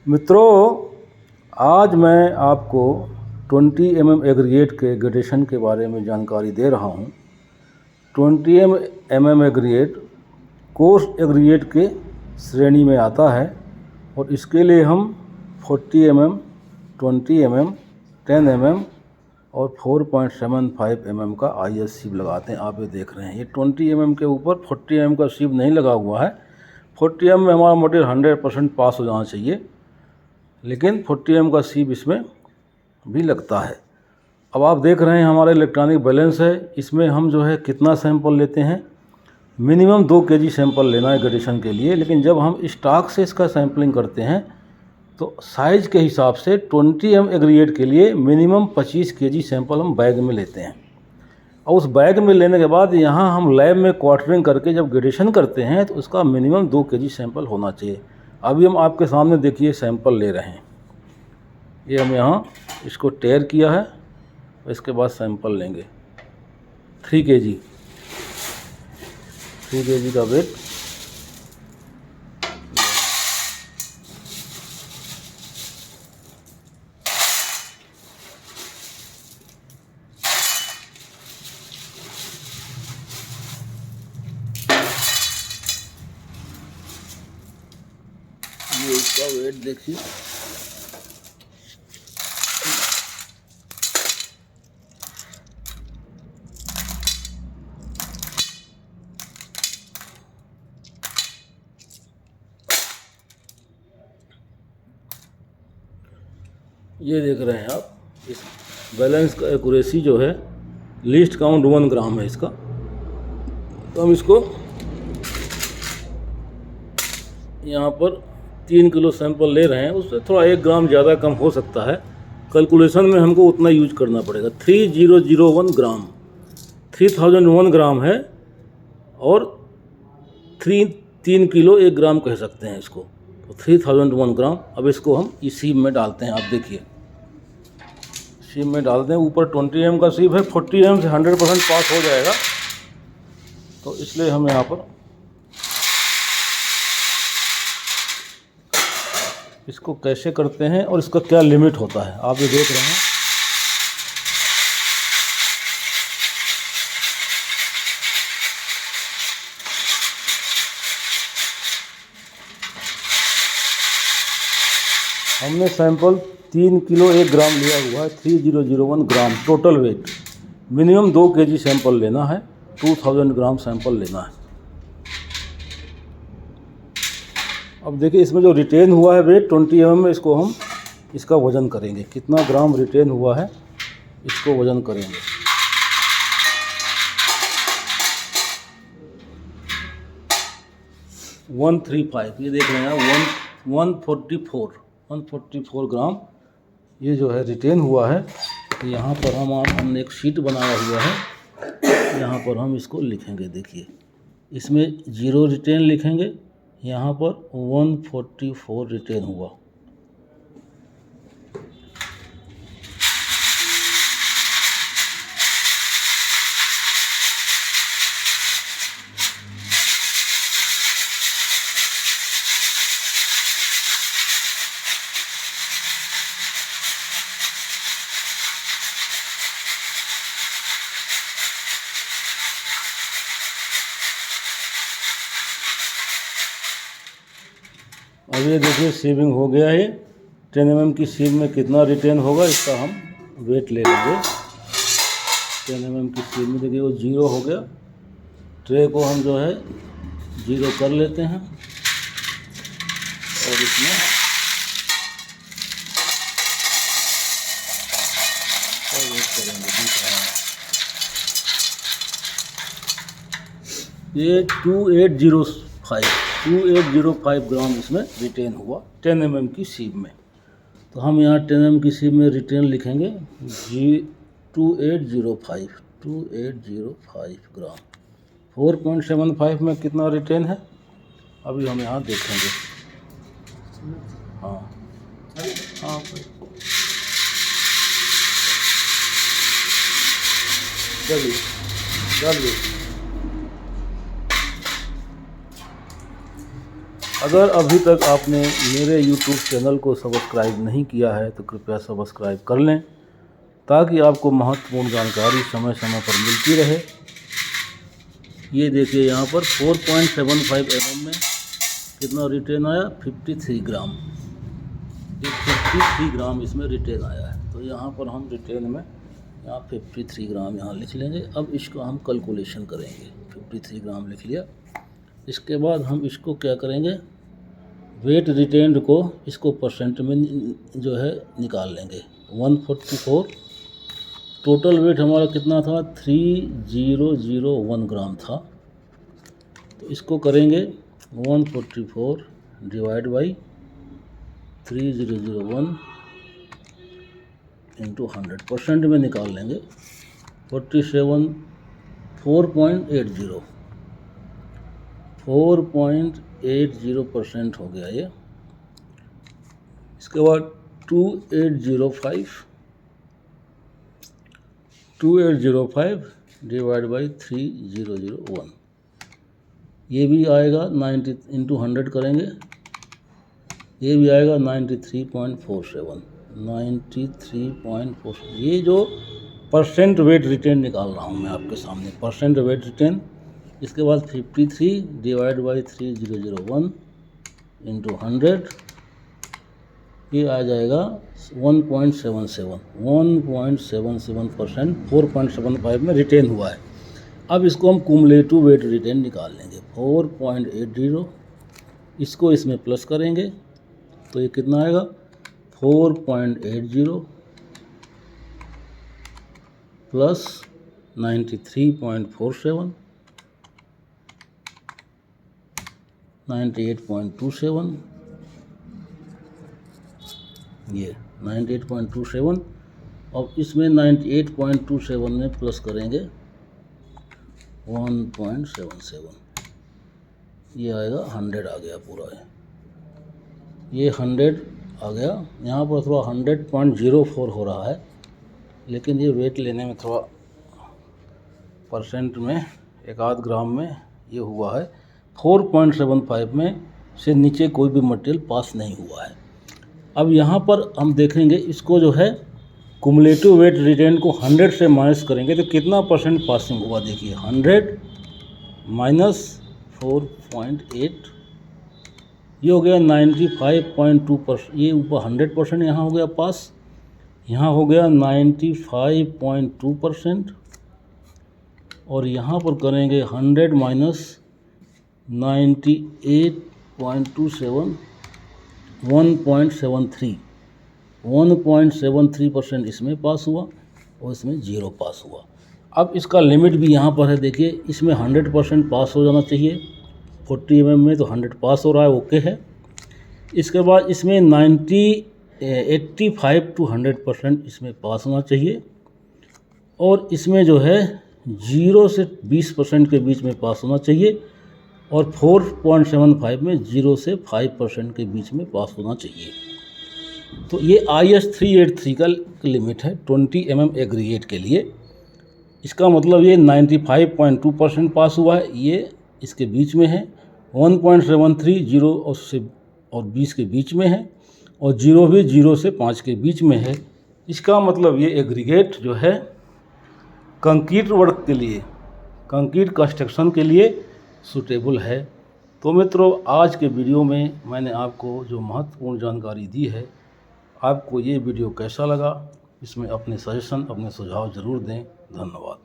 मित्रों, आज मैं आपको 20 mm एग्रीगेट के ग्रेडेशन के बारे में जानकारी दे रहा हूँ। 20 mm एग्रीगेट कोर्स एग्रीगेट के श्रेणी में आता है और इसके लिए हम 40 mm, 20 mm, 10 mm और 4.75 mm का IS सीब लगाते हैं। आप ये देख रहे हैं, ये 20 mm के ऊपर 40 mm का सीब नहीं लगा हुआ है। 40 mm में हमारा मटेरियल 100% पास हो जाना चाहिए, लेकिन 40 mm का सीब इसमें भी लगता है। अब आप देख रहे हैं हमारा इलेक्ट्रॉनिक बैलेंस है, इसमें हम जो है कितना सैंपल लेते हैं। मिनिमम 2 kg सैंपल लेना है ग्रेडेशन के लिए, लेकिन जब हम स्टॉक से इसका सैंपलिंग करते हैं तो साइज़ के हिसाब से 20 mm एग्रीगेट के लिए मिनिमम 25 kg सैंपल हम बैग में लेते हैं। और उस बैग में लेने के बाद यहाँ हम लैब में क्वार्टरिंग करके जब ग्रेडेशन करते हैं तो उसका मिनिमम 2 kg सैंपल होना चाहिए। अभी हम आपके सामने देखिए सैंपल ले रहे हैं। ये हम यहाँ इसको टेयर किया है, इसके बाद सैंपल लेंगे। 3 kg का वेट। ये इसका वेट देखिए। ये देख रहे हैं आप, इस बैलेंस का एक्यूरेसी जो है लीस्ट काउंट 1 ग्राम है इसका। तो हम इसको यहाँ पर 3 किलो सैंपल ले रहे हैं, उससे थोड़ा 1 ग्राम ज़्यादा कम हो सकता है। कैलकुलेशन में हमको उतना यूज करना पड़ेगा। 3001 ग्राम, 3001 ग्राम है और 3 किलो 1 ग्राम कह सकते हैं इसको। तो 3001 ग्राम। अब इसको हम इस सीब में डालते हैं। आप देखिए, सीब में डालते हैं। ऊपर 20 mm का सीब है, 40 mm से 100% पास हो जाएगा। तो इसलिए हम यहाँ पर इसको कैसे करते हैं और इसका क्या लिमिट होता है आप ये देख रहे हैं। हमने सैंपल 3 किलो 1 ग्राम लिया हुआ है। 3001 gram total weight. Minimum 2 kg sample लेना है, 2000 ग्राम सैंपल लेना है। अब देखिए, इसमें जो रिटेन हुआ है वेट 20 mm में, इसको हम इसका वज़न करेंगे। कितना ग्राम रिटेन हुआ है इसको वज़न करेंगे। ये देख रहे हैं 144 ग्राम ये जो है रिटेन हुआ है। तो यहाँ पर हमने एक शीट बनाया हुआ है, यहाँ पर हम इसको लिखेंगे। देखिए, इसमें 0 रिटेन लिखेंगे, यहाँ पर 144 रिटेन हुआ। अब ये देखिए सीविंग हो गया है। 10 mm की सीव में कितना रिटेन होगा इसका हम वेट ले लेंगे। 10 mm की सीव में देखिए वो 0 हो गया। ट्रे को हम जो है 0 कर लेते हैं और इसमें और वेट करेंगे। दिख रहा है ये 2805 ग्राम इसमें रिटेन हुआ 10 mm की सीब में। तो हम यहाँ 10 mm की सीब में रिटेन लिखेंगे 2805 ग्राम। 4.75 में कितना रिटेन है अभी हम यहाँ देखेंगे। हाँ, चलिए अगर अभी तक आपने मेरे YouTube चैनल को सब्सक्राइब नहीं किया है तो कृपया सब्सक्राइब कर लें, ताकि आपको महत्वपूर्ण जानकारी समय समय पर मिलती रहे। ये देखिए यहाँ पर 4.75 mm में कितना रिटेन आया, 53 ग्राम। ये 53 ग्राम इसमें रिटेन आया है। तो यहाँ पर हम रिटेन में यहाँ 53 ग्राम यहाँ लिख लेंगे। अब इसको हम कैलकुलेशन करेंगे। 53 ग्राम लिख लिया। इसके बाद हम इसको क्या करेंगे, वेट रिटेन्ड को इसको परसेंट में जो है निकाल लेंगे। 144 टोटल वेट हमारा कितना था, 3001 ग्राम था। तो इसको करेंगे 144 डिवाइड बाई 3001 इंटू 100 परसेंट में निकाल लेंगे। 480% हो गया ये। इसके बाद 2805 डिवाइड बाई 3001, ये भी आएगा 90 इंटू 100 करेंगे, ये भी आएगा 93.47। ये जो परसेंट वेट रिटेन निकाल रहा हूँ मैं आपके सामने, परसेंट वेट रिटेन। इसके बाद 53 डिवाइड बाई 3001 इंटू 100, ये आ जाएगा 1.77%। 4.75 में रिटेन हुआ है। अब इसको हम कुमुलेटिव वेट रिटेन निकाल लेंगे। 4.80, इसको इसमें प्लस करेंगे तो ये कितना आएगा, 4.80 प्लस 93.47, 98.27, ये 98.27। अब इसमें 98.27 में प्लस करेंगे 1.77, ये आएगा 100 आ गया पूरा है। ये 100 आ गया। यहाँ पर थोड़ा 100.04 हो रहा है, लेकिन ये वेट लेने में थोड़ा परसेंट में एक आध ग्राम में ये हुआ है। 4.75 में से नीचे कोई भी मटेरियल पास नहीं हुआ है। अब यहाँ पर हम देखेंगे इसको जो है कुमुलेटिव वेट रिटेन को 100 से माइनस करेंगे तो कितना परसेंट पासिंग हुआ। देखिए 100 माइनस 4.8, ये हो गया 95.2%। ये ऊपर 100% यहाँ हो गया पास, यहाँ हो गया 95.2%। और यहाँ पर करेंगे 100 माइनस 98.27, 1.73% इसमें पास हुआ और इसमें 0 पास हुआ। अब इसका लिमिट भी यहाँ पर है। देखिए इसमें 100% पास हो जाना चाहिए। 40 mm में तो 100 पास हो रहा है, ओके है। इसके बाद इसमें 85 to 100% इसमें पास होना चाहिए। और इसमें जो है 0 से 20% के बीच में पास होना चाहिए। और 4.75 में 0 से 5% के बीच में पास होना चाहिए। तो ये IS 383 का लिमिट है 20 mm एग्रीगेट के लिए। इसका मतलब ये 95.2% पास हुआ है, ये इसके बीच में है। 1.73 0 और 20 के बीच में है, और 0 भी 0 से 5 के बीच में है। इसका मतलब ये एग्रीगेट जो है कंक्रीट वर्क के लिए, कंक्रीट कंस्ट्रक्शन के लिए सूटेबल है। तो मित्रों, आज के वीडियो में मैंने आपको जो महत्वपूर्ण जानकारी दी है, आपको ये वीडियो कैसा लगा, इसमें अपने सजेशन, अपने सुझाव ज़रूर दें। धन्यवाद।